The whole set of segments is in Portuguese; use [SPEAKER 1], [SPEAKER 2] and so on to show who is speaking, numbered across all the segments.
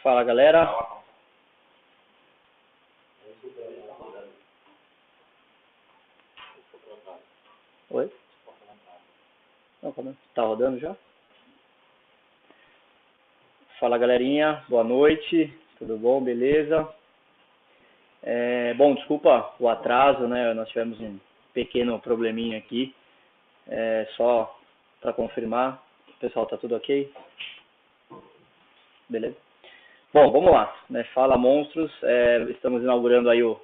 [SPEAKER 1] Fala, galera. Oi? Não, tá rodando já? Fala, galerinha. Boa noite. Tudo bom? Beleza? Bom, desculpa o atraso, né? Nós tivemos um pequeno probleminha aqui. Só para confirmar. O pessoal tá tudo ok? Beleza? Bom, vamos lá, né? Fala, monstros. Estamos inaugurando aí o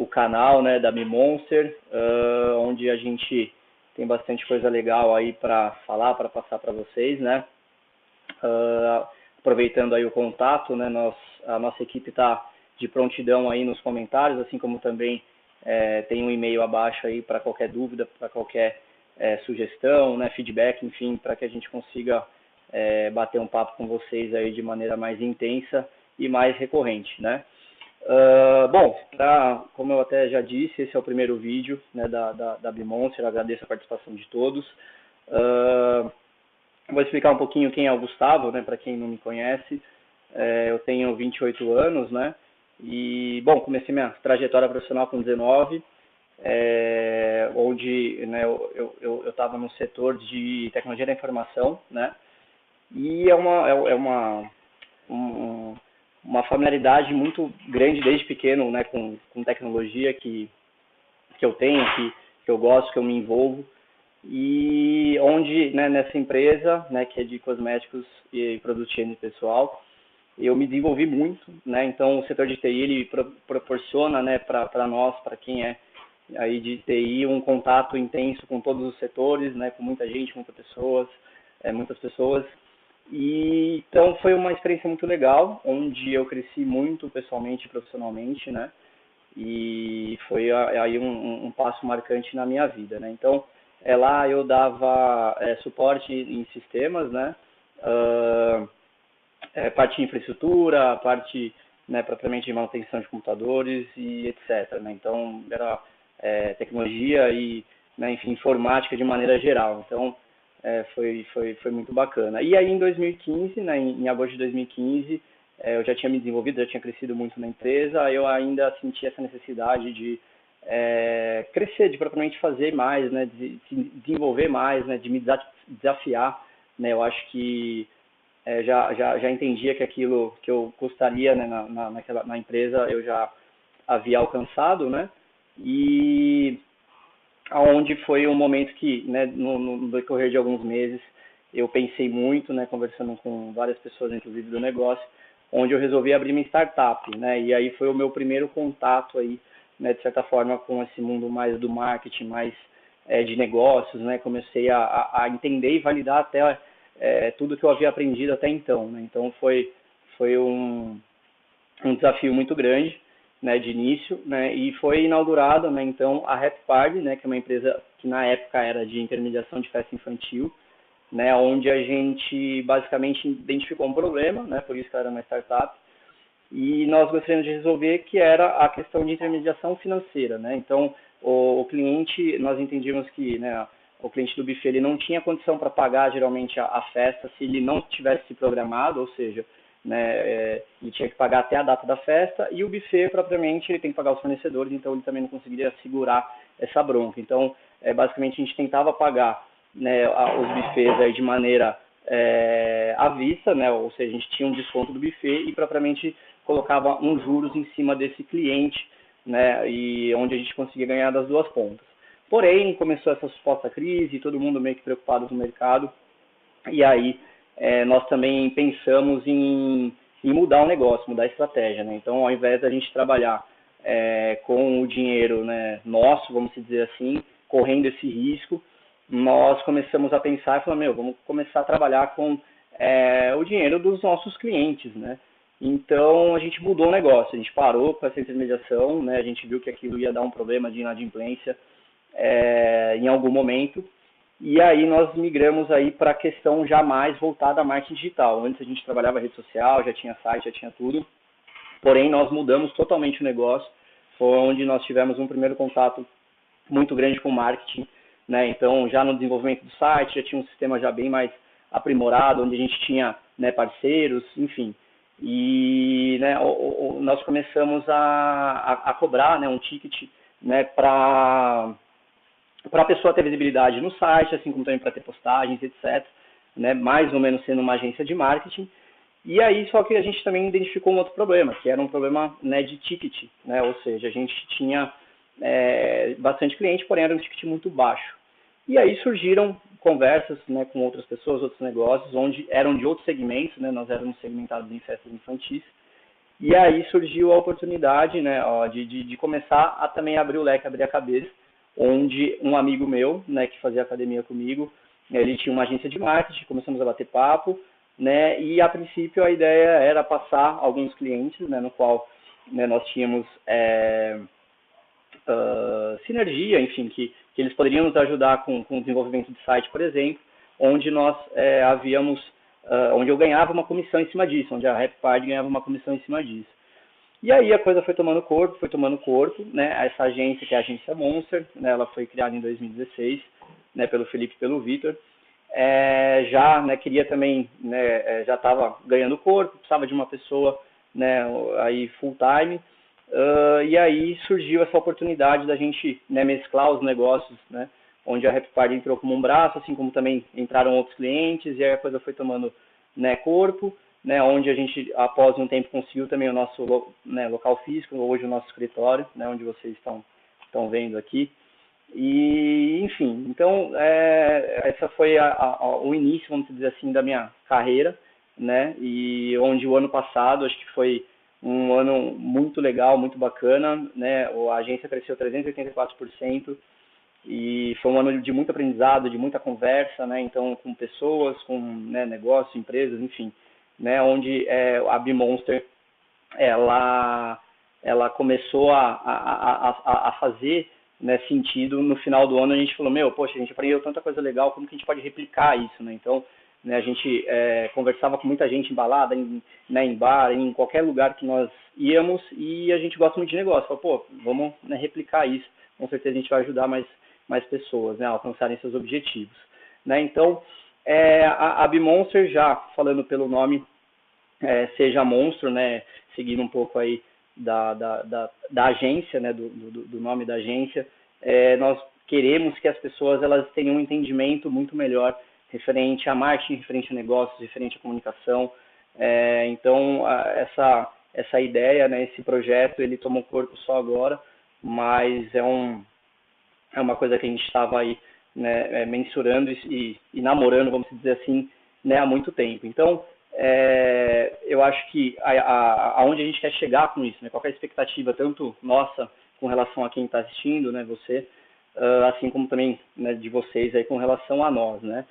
[SPEAKER 1] canal, né, da MiMonster, onde a gente tem bastante coisa legal aí para falar, para passar para vocês, né? Aproveitando aí o contato, né? A nossa equipe está de prontidão aí nos comentários, assim como também tem um e-mail abaixo aí para qualquer dúvida, para qualquer sugestão, né, feedback, enfim, para que a gente consiga bater um papo com vocês aí de maneira mais intensa e mais recorrente, né? Bom, como eu até já disse, esse é o primeiro vídeo, né, da MiMonster. Agradeço a participação de todos. Vou explicar um pouquinho quem é o Gustavo, né, para quem não me conhece. Eu tenho 28 anos, né, e, bom, comecei minha trajetória profissional com 19, onde, né, eu estava no setor de tecnologia da informação, né, e é uma familiaridade muito grande desde pequeno, né, com tecnologia que eu tenho, que eu gosto, que eu me envolvo, e onde, né, nessa empresa, né, que é de cosméticos e produtos de higiene pessoal, eu me desenvolvi muito, né, então o setor de TI, ele proporciona, né, para nós, para quem é aí de TI, um contato intenso com todos os setores, né, com muita gente, muitas pessoas, e então foi uma experiência muito legal, onde eu cresci muito pessoalmente e profissionalmente, né? E foi aí um passo marcante na minha vida, né? Então, lá eu dava suporte em sistemas, né? Parte de infraestrutura, parte, né, propriamente de manutenção de computadores e etc, né? Então, era tecnologia e, né, enfim, informática de maneira geral. Então, foi muito bacana. E aí em 2015, né, em agosto de 2015, eu já tinha me desenvolvido, já tinha crescido muito na empresa, eu ainda sentia essa necessidade de crescer, de propriamente fazer mais, né, de se desenvolver mais, né, de me desafiar, né, eu acho que já entendia que aquilo que eu gostaria, né, na empresa eu já havia alcançado, né, e onde foi um momento que, né, no decorrer de alguns meses, eu pensei muito, né, conversando com várias pessoas, inclusive do negócio, onde eu resolvi abrir minha startup, né, e aí foi o meu primeiro contato aí, né, de certa forma, com esse mundo mais do marketing, mais de negócios, né, comecei a entender e validar até tudo que eu havia aprendido até então, né, então foi um desafio muito grande, né, de início, né, e foi inaugurada, né, então a Happy Party, né, que é uma empresa que na época era de intermediação de festa infantil, né, onde a gente basicamente identificou um problema, né, por isso que era uma startup, e nós gostaríamos de resolver, que era a questão de intermediação financeira, né, então o cliente, nós entendíamos que, né, o cliente do buffet ele não tinha condição para pagar geralmente a festa se ele não tivesse programado, ou seja, né, ele tinha que pagar até a data da festa, e o buffet propriamente ele tem que pagar os fornecedores, então ele também não conseguiria segurar essa bronca. Então, basicamente a gente tentava pagar, né, os buffets aí de maneira à vista, né, ou seja, a gente tinha um desconto do buffet e propriamente colocava uns juros em cima desse cliente, né, e onde a gente conseguia ganhar das duas pontas. Porém, começou essa suposta crise, todo mundo meio que preocupado com o mercado, e aí nós também pensamos em mudar o negócio, mudar a estratégia, né? Então, ao invés da gente trabalhar com o dinheiro, né, nosso, vamos dizer assim, correndo esse risco, nós começamos a pensar e falar, vamos começar a trabalhar com o dinheiro dos nossos clientes, né? Então, a gente mudou o negócio, a gente parou com essa intermediação, né? A gente viu que aquilo ia dar um problema de inadimplência em algum momento, e aí nós migramos aí para a questão já mais voltada a marketing digital. Antes a gente trabalhava rede social, já tinha site, já tinha tudo, porém nós mudamos totalmente o negócio, foi onde nós tivemos um primeiro contato muito grande com o marketing, né? Então já no desenvolvimento do site, já tinha um sistema já bem mais aprimorado, onde a gente tinha, né, parceiros, enfim. E, né, nós começamos a cobrar, né, um ticket, né, para a pessoa ter visibilidade no site, assim como também para ter postagens, etc. Né, mais ou menos sendo uma agência de marketing. E aí, só que a gente também identificou um outro problema, que era um problema, né, de ticket, né, ou seja, a gente tinha bastante cliente, porém era um ticket muito baixo. E aí surgiram conversas, né, com outras pessoas, outros negócios, onde eram de outros segmentos, né, nós éramos segmentados em festas infantis, e aí surgiu a oportunidade, né, de começar a também abrir o leque, abrir a cabeça, onde um amigo meu, né, que fazia academia comigo, ele tinha uma agência de marketing, começamos a bater papo, né, e a princípio a ideia era passar alguns clientes, né, no qual, né, nós tínhamos sinergia, enfim, que eles poderiam nos ajudar com o desenvolvimento de site, por exemplo, onde nós onde eu ganhava uma comissão em cima disso, onde a Rapid ganhava uma comissão em cima disso. E aí a coisa foi tomando corpo, né? Essa agência, que é a agência Monster, né, ela foi criada em 2016, né, pelo Felipe e pelo Vitor. Já, né, queria também, né, já estava ganhando corpo, precisava de uma pessoa, né, aí full time. E aí surgiu essa oportunidade da gente, né, mesclar os negócios, né, onde a Happy Party entrou como um braço, assim como também entraram outros clientes, e aí a coisa foi tomando, né, corpo, né, onde a gente, após um tempo, conseguiu também o nosso, né, local físico, hoje o nosso escritório, né, onde vocês estão vendo aqui. E, enfim, então, essa foi o início, vamos dizer assim, da minha carreira, né, e onde o ano passado, acho que foi um ano muito legal, muito bacana, né, a agência cresceu 384%, e foi um ano de muito aprendizado, de muita conversa, né, então, com pessoas, com, né, negócios, empresas, enfim, né, onde a Bimonster, ela começou a fazer, né, sentido. No final do ano a gente falou, poxa, a gente aprendeu tanta coisa legal, como que a gente pode replicar isso, né? Então, né, a gente conversava com muita gente em balada, né, em bar, em qualquer lugar que nós íamos, e a gente gosta muito de negócio. Falou, vamos, né, replicar isso, com certeza a gente vai ajudar mais pessoas, né, a alcançarem seus objetivos, né? Então, a Bimonster, já falando pelo nome, seja monstro, né, seguindo um pouco aí da agência, né, do nome da agência, nós queremos que as pessoas elas tenham um entendimento muito melhor referente a marketing, referente a negócios, referente à comunicação. Então, essa ideia, né, esse projeto, ele tomou corpo só agora, mas é uma coisa que a gente estava aí, né, mensurando e namorando, vamos dizer assim, né, há muito tempo. Então, eu acho que aonde a gente quer chegar com isso, né, qual é a expectativa, tanto nossa com relação a quem está assistindo, né, você, assim como também, né, de vocês aí com relação a nós, né.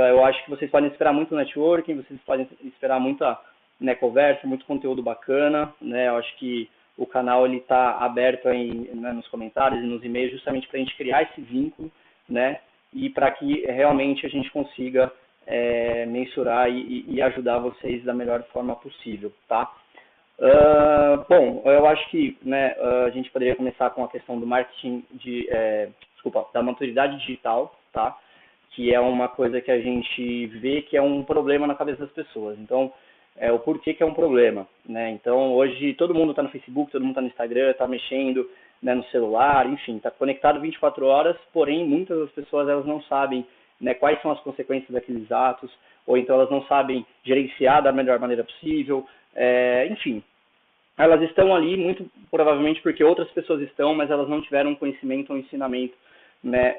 [SPEAKER 1] Eu acho que vocês podem esperar muito networking, vocês podem esperar muita, né, conversa, muito conteúdo bacana, né. Eu acho que o canal ele está aberto aí, né, nos comentários e nos e-mails, justamente para a gente criar esse vínculo, né, e para que realmente a gente consiga mensurar e ajudar vocês da melhor forma possível, tá? Bom, eu acho que, né, a gente poderia começar com a questão do marketing da maturidade digital, tá? Que é uma coisa que a gente vê que é um problema na cabeça das pessoas. Então, o porquê que é um problema, né? Então, hoje todo mundo está no Facebook, todo mundo está no Instagram, está mexendo, né, no celular, enfim, está conectado 24 horas, porém muitas das pessoas elas não sabem, né, quais são as consequências daqueles atos, ou então elas não sabem gerenciar da melhor maneira possível, enfim. Elas estão ali muito provavelmente porque outras pessoas estão, mas elas não tiveram conhecimento ou ensinamento, né,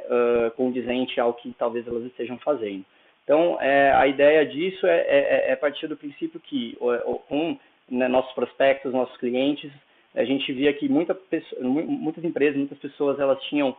[SPEAKER 1] condizente ao que talvez elas estejam fazendo. Então, a ideia disso é partir do princípio que, com, né, nossos prospectos, nossos clientes, a gente via que muitas empresas, muitas pessoas, elas tinham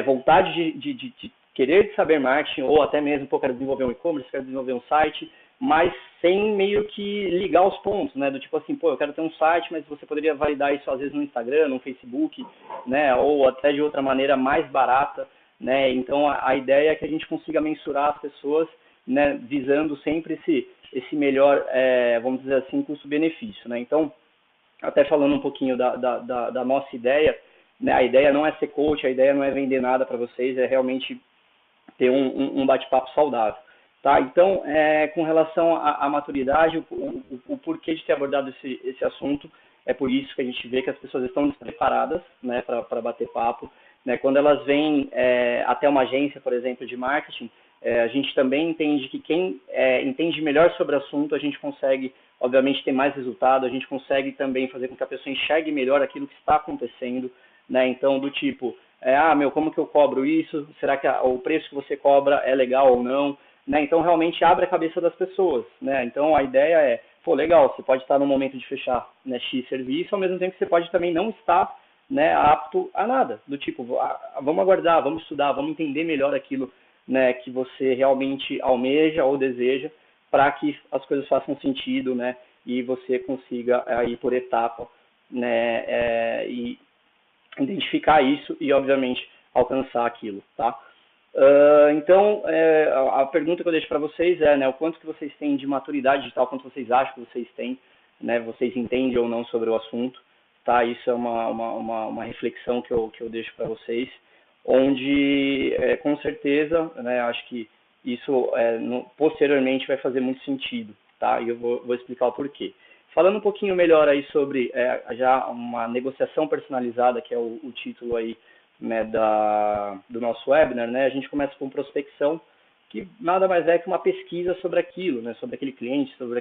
[SPEAKER 1] vontade de querer saber marketing, ou até mesmo, quero desenvolver um e-commerce, quero desenvolver um site, mas sem meio que ligar os pontos, né, do tipo assim, eu quero ter um site, mas você poderia validar isso às vezes no Instagram, no Facebook, né, ou até de outra maneira mais barata, né, então a ideia é que a gente consiga mensurar as pessoas, né, visando sempre esse melhor, vamos dizer assim, custo-benefício, né, então, até falando um pouquinho da nossa ideia, né, a ideia não é ser coach, a ideia não é vender nada para vocês, é realmente ter um bate-papo saudável, Tá? Então, com relação à maturidade, o porquê de ter abordado esse assunto, é por isso que a gente vê que as pessoas estão despreparadas, né, para bater papo. Né? Quando elas vêm até uma agência, por exemplo, de marketing, a gente também entende que quem entende melhor sobre o assunto, a gente consegue, obviamente, ter mais resultado, a gente consegue também fazer com que a pessoa enxergue melhor aquilo que está acontecendo, né? Então, do tipo, como que eu cobro isso? Será que o preço que você cobra é legal ou não? Né? Então, realmente abre a cabeça das pessoas, né? Então, a ideia é, legal, você pode estar no momento de fechar, né, X serviço, ao mesmo tempo que você pode também não estar, né, apto a nada, do tipo, vamos aguardar, vamos estudar, vamos entender melhor aquilo, né, que você realmente almeja ou deseja, para que as coisas façam sentido, né, e você consiga ir por etapa, né, e identificar isso e, obviamente, alcançar aquilo, tá? Então, a pergunta que eu deixo para vocês é, né, o quanto que vocês têm de maturidade digital, quanto vocês acham que vocês têm, né, vocês entendem ou não sobre o assunto, tá? Isso é uma reflexão que eu deixo para vocês, onde, com certeza, né, acho que isso posteriormente vai fazer muito sentido, tá? E eu vou explicar o porquê. Falando um pouquinho melhor aí sobre já uma negociação personalizada, que é o título aí, né, do nosso webinar, né, a gente começa com prospecção, que nada mais é que uma pesquisa sobre aquilo, né, sobre aquele cliente, sobre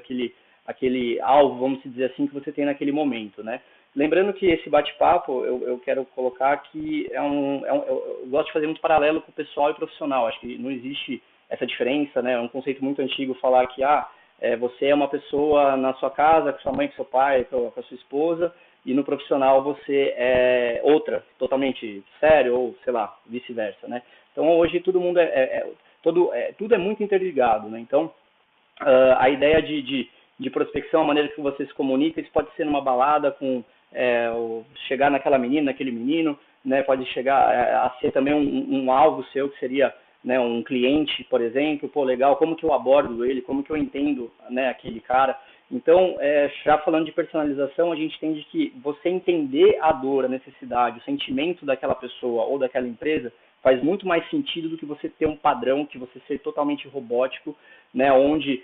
[SPEAKER 1] aquele alvo, vamos dizer assim, que você tem naquele momento, né. Lembrando que esse bate-papo, eu quero colocar que eu gosto de fazer muito paralelo com o pessoal e profissional, acho que não existe essa diferença, né, é um conceito muito antigo falar que, você é uma pessoa na sua casa, com sua mãe, com seu pai, com a sua esposa, e no profissional você é outra, totalmente sério, ou sei lá, vice-versa, né? Então hoje todo mundo tudo é muito interligado, né? Então a ideia de prospecção, a maneira que você se comunica, isso pode ser numa balada com chegar naquela menina, naquele menino, né? Pode chegar a ser também um alvo seu que seria, né, um cliente, por exemplo, legal, como que eu abordo ele, como que eu entendo, né, aquele cara. Então, já falando de personalização, a gente entende que você entender a dor, a necessidade, o sentimento daquela pessoa ou daquela empresa faz muito mais sentido do que você ter um padrão, que você ser totalmente robótico, né, onde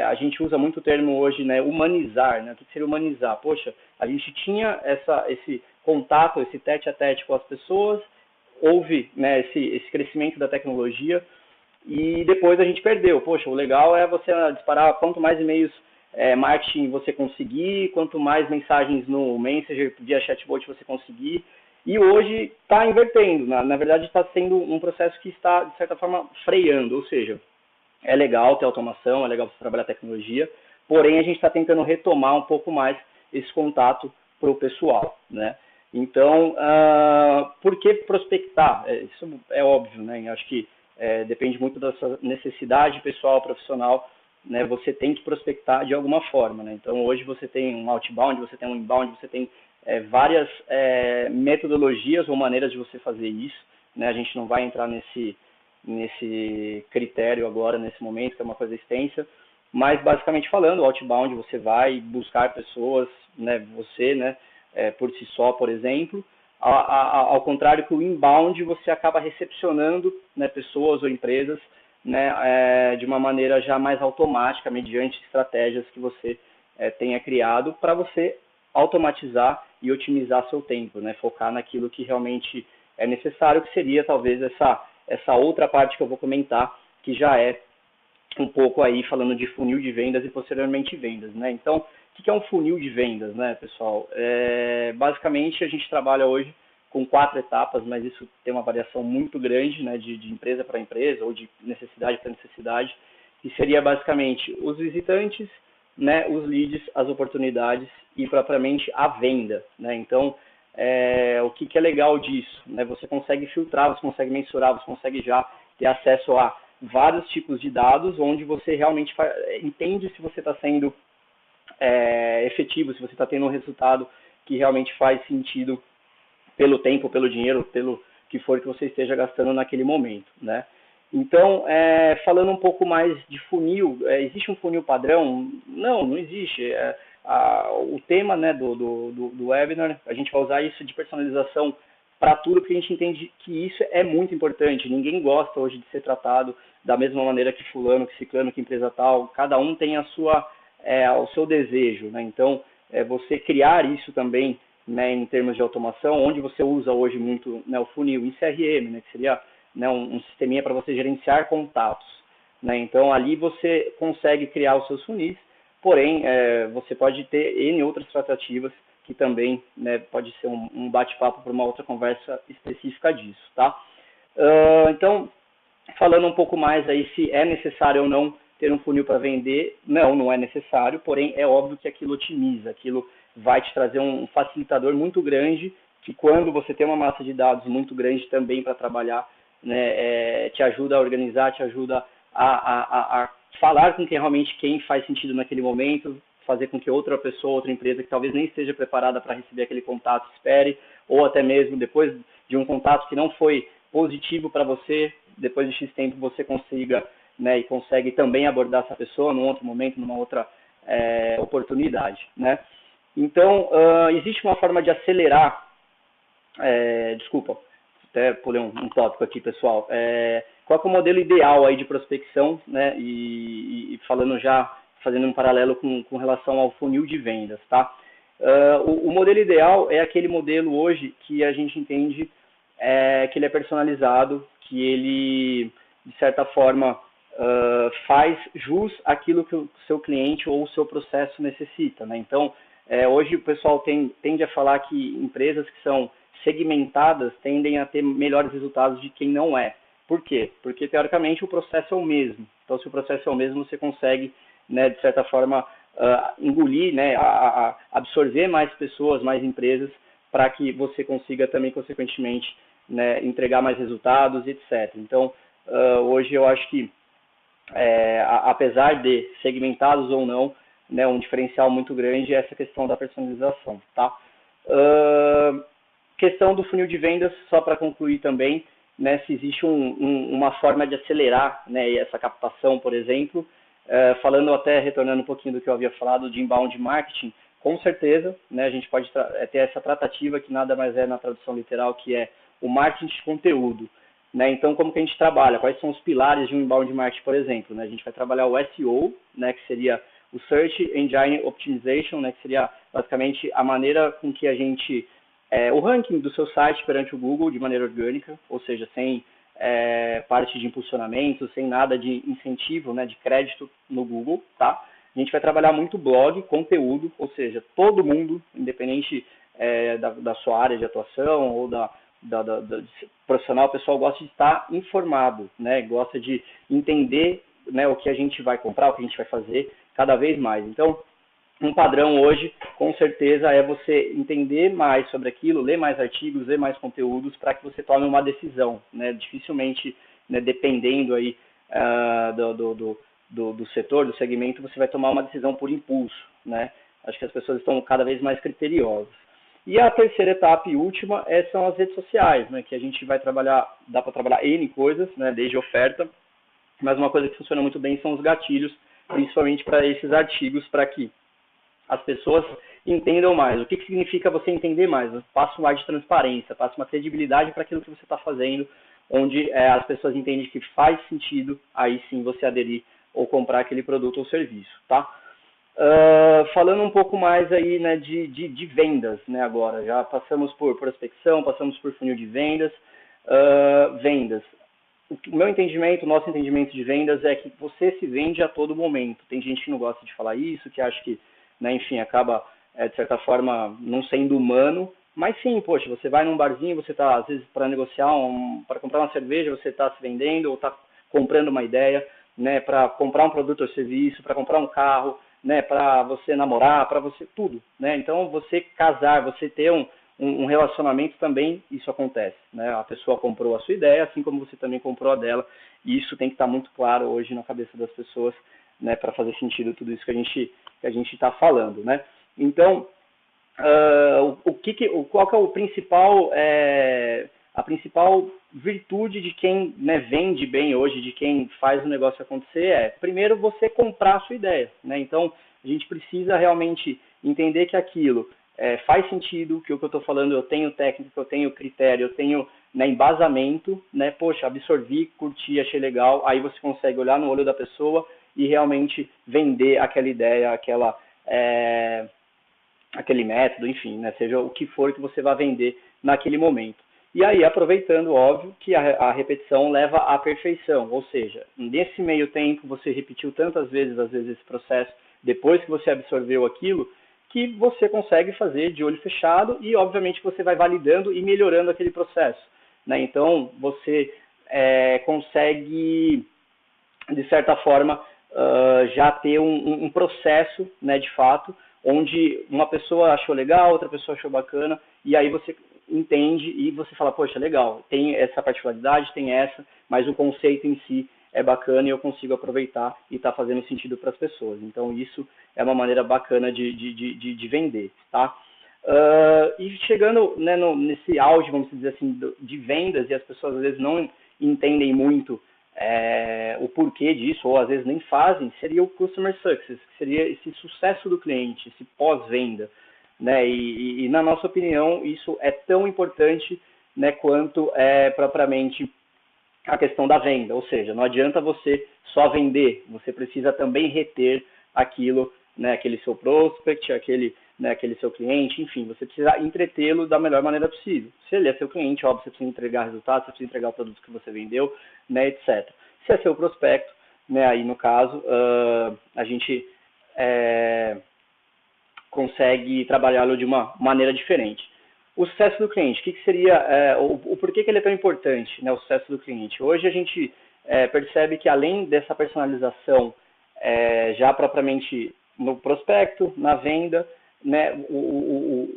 [SPEAKER 1] a gente usa muito o termo hoje, né, humanizar, né, o que seria humanizar? Poxa, a gente tinha esse contato, esse tete-a-tete com as pessoas, houve, né, esse crescimento da tecnologia e depois a gente perdeu. Poxa, o legal é você disparar quanto mais e-mails marketing você conseguir, quanto mais mensagens no Messenger via chatbot você conseguir. E hoje está invertendo. Na verdade, está sendo um processo que está, de certa forma, freando. Ou seja, é legal ter automação, é legal você trabalhar tecnologia, porém a gente está tentando retomar um pouco mais esse contato para o pessoal, né? Então, por que prospectar? Isso é óbvio, né? Eu acho que depende muito da sua necessidade pessoal, profissional, né? Você tem que prospectar de alguma forma, né? Então, hoje você tem um outbound, você tem um inbound, você tem várias metodologias ou maneiras de você fazer isso, né? A gente não vai entrar nesse critério agora, nesse momento, que é uma coisa extensa, mas basicamente falando, o outbound você vai buscar pessoas, né? Você, né? Por si só, por exemplo, ao contrário que o inbound, você acaba recepcionando, né, pessoas ou empresas, né, de uma maneira já mais automática, mediante estratégias que você tenha criado para você automatizar e otimizar seu tempo, né, focar naquilo que realmente é necessário, que seria talvez essa outra parte que eu vou comentar, que já é um pouco aí falando de funil de vendas e posteriormente vendas, né? Então, o que é um funil de vendas, né, pessoal? Basicamente, a gente trabalha hoje com 4 etapas, mas isso tem uma variação muito grande, né, de empresa para empresa ou de necessidade para necessidade, e seria basicamente os visitantes, né, os leads, as oportunidades e propriamente a venda, né? Então, o que é legal disso, né? Você consegue filtrar, você consegue mensurar, você consegue já ter acesso a vários tipos de dados, onde você realmente entende se você está sendo efetivo, se você está tendo um resultado que realmente faz sentido pelo tempo, pelo dinheiro, pelo que for que você esteja gastando naquele momento, né? Então, falando um pouco mais de funil, existe um funil padrão? Não existe. O tema, né, do webinar, a gente vai usar isso de personalização para tudo, porque a gente entende que isso é muito importante. Ninguém gosta hoje de ser tratado da mesma maneira que fulano, que ciclano, que empresa tal. Cada um tem o seu desejo, né? Então, você criar isso também, né, em termos de automação, onde você usa hoje muito, né, o funil em CRM, né, que seria, né, um sisteminha para você gerenciar contatos, né? Então, ali você consegue criar os seus funis, porém, você pode ter N outras tratativas que também, né, pode ser um bate-papo para uma outra conversa específica disso, tá? Então, falando um pouco mais aí se é necessário ou não ter um funil para vender, não é necessário, porém é óbvio que aquilo otimiza, aquilo vai te trazer um facilitador muito grande, que quando você tem uma massa de dados muito grande também para trabalhar, né, te ajuda a organizar, te ajuda a falar com quem faz sentido naquele momento, fazer com que outra pessoa, outra empresa que talvez nem esteja preparada para receber aquele contato espere, ou até mesmo depois de um contato que não foi positivo para você, depois de X tempo você consiga, né, e consegue também abordar essa pessoa num outro momento, numa outra oportunidade, né? Então, existe uma forma de acelerar, desculpa, até pulei um tópico aqui, pessoal, qual é o modelo ideal aí de prospecção, né, e falando já, fazendo um paralelo com relação ao funil de vendas, tá? O modelo ideal é aquele modelo hoje que a gente entende que ele é personalizado, que ele, de certa forma, faz jus àquilo que o seu cliente ou o seu processo necessita, né? Então, hoje o pessoal tende a falar que empresas que são segmentadas tendem a ter melhores resultados de quem não é. Por quê? Porque, teoricamente, o processo é o mesmo. Então, se o processo é o mesmo, você consegue, né, de certa forma, engolir, né, absorver mais pessoas, mais empresas, para que você consiga também, consequentemente, né, entregar mais resultados, etc. Então, hoje eu acho que, apesar de segmentados ou não, né, um diferencial muito grande é essa questão da personalização, tá? Questão do funil de vendas, só para concluir também, né, se existe uma forma de acelerar, né, essa captação, por exemplo, falando até, retornando um pouquinho do que eu havia falado de inbound marketing, com certeza, né, a gente pode ter essa tratativa que nada mais é na tradução literal, que é o marketing de conteúdo, né? Então, como que a gente trabalha? Quais são os pilares de um inbound marketing, por exemplo, né? A gente vai trabalhar o SEO, né, que seria o Search Engine Optimization, né, que seria basicamente a maneira com que a gente o ranking do seu site perante o Google de maneira orgânica, ou seja, sem parte de impulsionamento, sem nada de incentivo, né, de crédito no Google, tá? A gente vai trabalhar muito blog, conteúdo, ou seja, todo mundo, independente da sua área de atuação ou da profissional, o pessoal gosta de estar informado, né? Gosta de entender, né, o que a gente vai comprar, o que a gente vai fazer cada vez mais. Então, um padrão hoje, com certeza, é você entender mais sobre aquilo, ler mais artigos, ler mais conteúdos, para que você tome uma decisão, né? Dificilmente, né, dependendo aí do setor, do segmento, você vai tomar uma decisão por impulso, né? Acho que as pessoas estão cada vez mais criteriosas. E a terceira etapa e última são as redes sociais, né? Que a gente vai trabalhar, dá para trabalhar N coisas, né? Desde oferta, mas uma coisa que funciona muito bem são os gatilhos, principalmente para esses artigos, para que as pessoas entendam mais. O que significa você entender mais? Passa um ar de transparência, passa uma credibilidade para aquilo que você está fazendo, onde as pessoas entendem que faz sentido, aí sim você aderir ou comprar aquele produto ou serviço, tá? Falando um pouco mais aí, né, de vendas, né, agora. Já passamos por prospecção, passamos por funil de vendas. Vendas. O meu entendimento, o nosso entendimento de vendas é que você se vende a todo momento. Tem gente que não gosta de falar isso, que acha que, né, enfim, acaba, de certa forma, não sendo humano. Mas sim, poxa, você vai num barzinho, você está, às vezes, para negociar, para comprar uma cerveja, você está se vendendo ou está comprando uma ideia, né, para comprar um produto ou serviço, para comprar um carro, né, para você namorar, para você tudo, né? Então, você casar, você ter um relacionamento também, isso acontece, né? A pessoa comprou a sua ideia, assim como você também comprou a dela, e isso tem que estar muito claro hoje na cabeça das pessoas, né, para fazer sentido tudo isso que a gente está falando, né? Então, qual que é o principal, a principal virtude de quem, né, vende bem hoje, de quem faz o negócio acontecer primeiro, você comprar a sua ideia, né? Então, a gente precisa realmente entender que aquilo faz sentido que o que eu estou falando, eu tenho técnica, eu tenho critério, eu tenho, né, embasamento, né, poxa, absorvi, curti, achei legal, aí você consegue olhar no olho da pessoa e realmente vender aquela ideia, aquele método, enfim, né, seja o que for que você vai vender naquele momento. E aí, aproveitando, óbvio, que a repetição leva à perfeição, ou seja, nesse meio tempo você repetiu tantas vezes, às vezes, esse processo, depois que você absorveu aquilo, que você consegue fazer de olho fechado e, obviamente, você vai validando e melhorando aquele processo, né? Então, você consegue, de certa forma, já ter um processo, né, de fato, onde uma pessoa achou legal, outra pessoa achou bacana, e aí você entende e você fala, poxa, legal, tem essa particularidade, tem essa, mas o conceito em si é bacana e eu consigo aproveitar e está fazendo sentido para as pessoas. Então, isso é uma maneira bacana de vender, tá? E chegando, né, nesse auge, vamos dizer assim, de vendas, e as pessoas às vezes não entendem muito o porquê disso, ou às vezes nem fazem, seria o Customer Success, que seria esse sucesso do cliente, esse pós-venda, né? E na nossa opinião, isso é tão importante, né, quanto propriamente a questão da venda, ou seja, não adianta você só vender, você precisa também reter aquilo, né, aquele seu prospect, aquele seu cliente, enfim, você precisa entretê-lo da melhor maneira possível. Se ele é seu cliente, óbvio, você precisa entregar resultados, você precisa entregar o produto que você vendeu, né, etc. Se é seu prospecto, né, aí no caso, a gente consegue trabalhá-lo de uma maneira diferente. O sucesso do cliente, o que seria, o porquê que ele é tão importante, né, o sucesso do cliente? Hoje a gente percebe que além dessa personalização já propriamente no prospecto, na venda, né,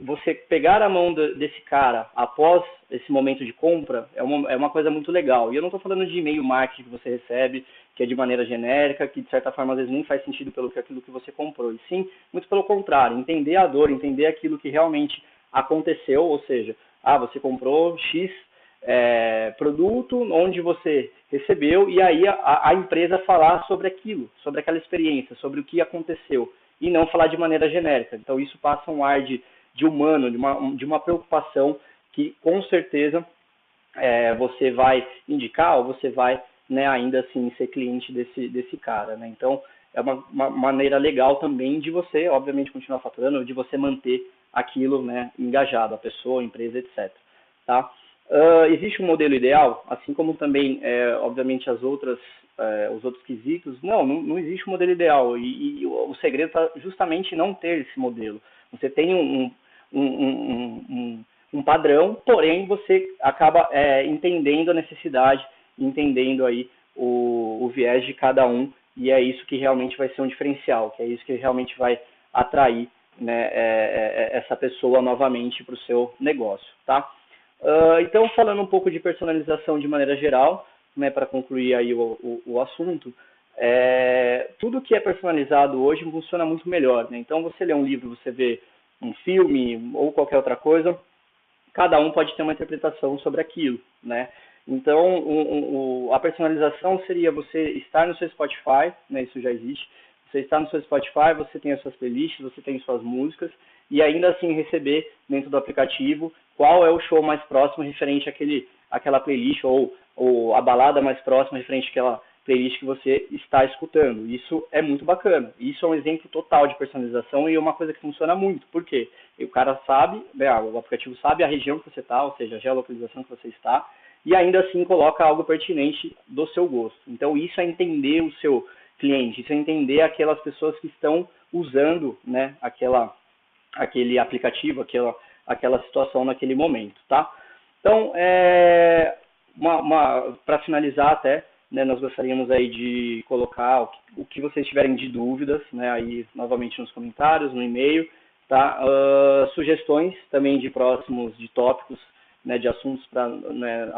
[SPEAKER 1] você pegar a mão desse cara após esse momento de compra é uma coisa muito legal. E eu não estou falando de e-mail marketing que você recebe, que é de maneira genérica, que de certa forma às vezes nem faz sentido pelo que aquilo que você comprou. E sim, muito pelo contrário, entender a dor, entender aquilo que realmente aconteceu, ou seja, você comprou X produto onde você recebeu e aí a empresa falar sobre aquilo, sobre aquela experiência, sobre o que aconteceu e não falar de maneira genérica. Então isso passa um ar de humano, de uma preocupação que com certeza você vai indicar ou você vai, né, ainda assim ser cliente desse cara, né? Então é uma maneira legal também de você, obviamente, continuar faturando, de você manter aquilo, né, engajado, a pessoa, a empresa, etc. Tá? Existe um modelo ideal, assim como também, obviamente, os outros quesitos. Não existe um modelo ideal e o segredo está justamente em não ter esse modelo. Você tem um padrão, porém você acaba entendendo a necessidade, entendendo aí o viés de cada um, e é isso que realmente vai ser um diferencial, que é isso que realmente vai atrair, né, essa pessoa novamente para o seu negócio, tá? Então, falando um pouco de personalização de maneira geral, né, para concluir aí o assunto, tudo que é personalizado hoje funciona muito melhor, né? Então, você lê um livro, você vê um filme ou qualquer outra coisa, cada um pode ter uma interpretação sobre aquilo, né? Então, a personalização seria você estar no seu Spotify, né, isso já existe, você está no seu Spotify, você tem as suas playlists, você tem suas músicas, e ainda assim receber dentro do aplicativo qual é o show mais próximo referente àquela playlist, ou a balada mais próxima referente àquela playlist que você está escutando. Isso é muito bacana. Isso é um exemplo total de personalização e é uma coisa que funciona muito. Por quê? O cara sabe, o aplicativo sabe a região que você está, ou seja, a geolocalização que você está, e ainda assim coloca algo pertinente do seu gosto. Então, isso é entender o seu cliente, isso é entender aquelas pessoas que estão usando, né, aquele aplicativo, aquela situação naquele momento, tá? Então, para finalizar até, né, nós gostaríamos aí de colocar o que vocês tiverem de dúvidas, né, aí novamente nos comentários, no e-mail, tá? Sugestões também de próximos, de tópicos, né, de assuntos para, né,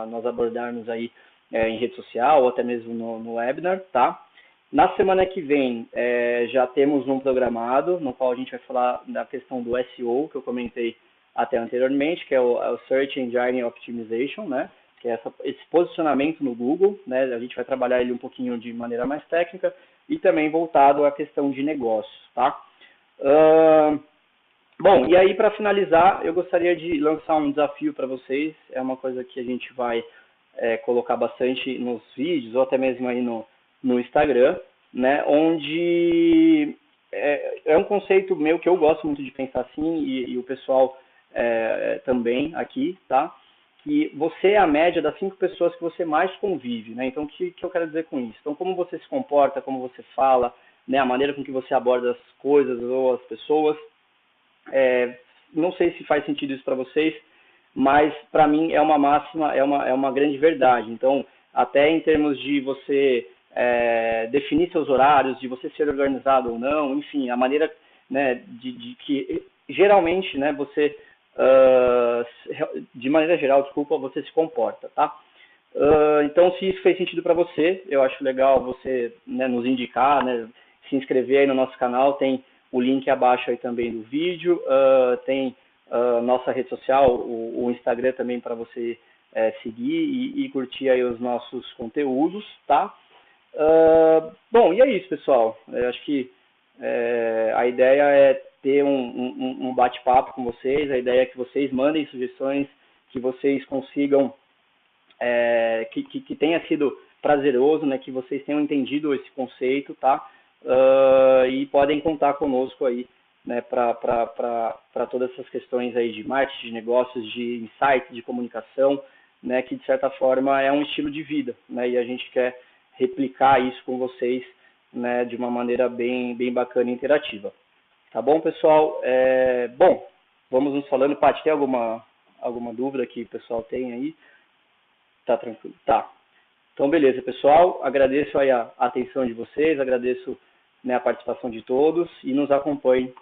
[SPEAKER 1] nós abordarmos aí em rede social ou até mesmo no webinar, tá? Na semana que vem, já temos um programado, no qual a gente vai falar da questão do SEO, que eu comentei até anteriormente, que é o Search Engine Optimization, né? Que é esse posicionamento no Google, né? A gente vai trabalhar ele um pouquinho de maneira mais técnica e também voltado à questão de negócios, tá? Bom, e aí para finalizar, eu gostaria de lançar um desafio para vocês. É uma coisa que a gente vai colocar bastante nos vídeos ou até mesmo aí no Instagram, né? Onde é um conceito meu que eu gosto muito de pensar assim e o pessoal também aqui, tá? Que você é a média das 5 pessoas que você mais convive, né? Então, o que eu quero dizer com isso? Então, como você se comporta, como você fala, né? A maneira com que você aborda as coisas ou as pessoas. Não sei se faz sentido isso para vocês, mas para mim é uma máxima, é uma grande verdade. Então, até em termos de você definir seus horários, de você ser organizado ou não, enfim, a maneira, né, de que geralmente, né, você, de maneira geral, desculpa, você se comporta, tá? Então, se isso fez sentido para você, eu acho legal você, né, nos indicar, né, se inscrever aí no nosso canal, tem o link abaixo aí também do vídeo, tem nossa rede social, o Instagram também para você seguir e curtir aí os nossos conteúdos, tá? Bom, e é isso, pessoal. Eu acho que a ideia é ter um bate-papo com vocês, a ideia é que vocês mandem sugestões, que vocês consigam, que tenha sido prazeroso, né, que vocês tenham entendido esse conceito, tá? E podem contar conosco aí, né, para todas essas questões aí de marketing, de negócios, de insights, de comunicação, né, que de certa forma é um estilo de vida, né, e a gente quer replicar isso com vocês, né, de uma maneira bem bacana e interativa. Tá bom, pessoal? Bom, vamos nos falando. Paty, tem alguma dúvida que o pessoal tem aí? Tá tranquilo? Tá. Então, beleza, pessoal. Agradeço aí a atenção de vocês, agradeço, né, a participação de todos e nos acompanhem,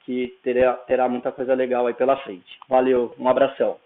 [SPEAKER 1] que terá muita coisa legal aí pela frente. Valeu, um abração.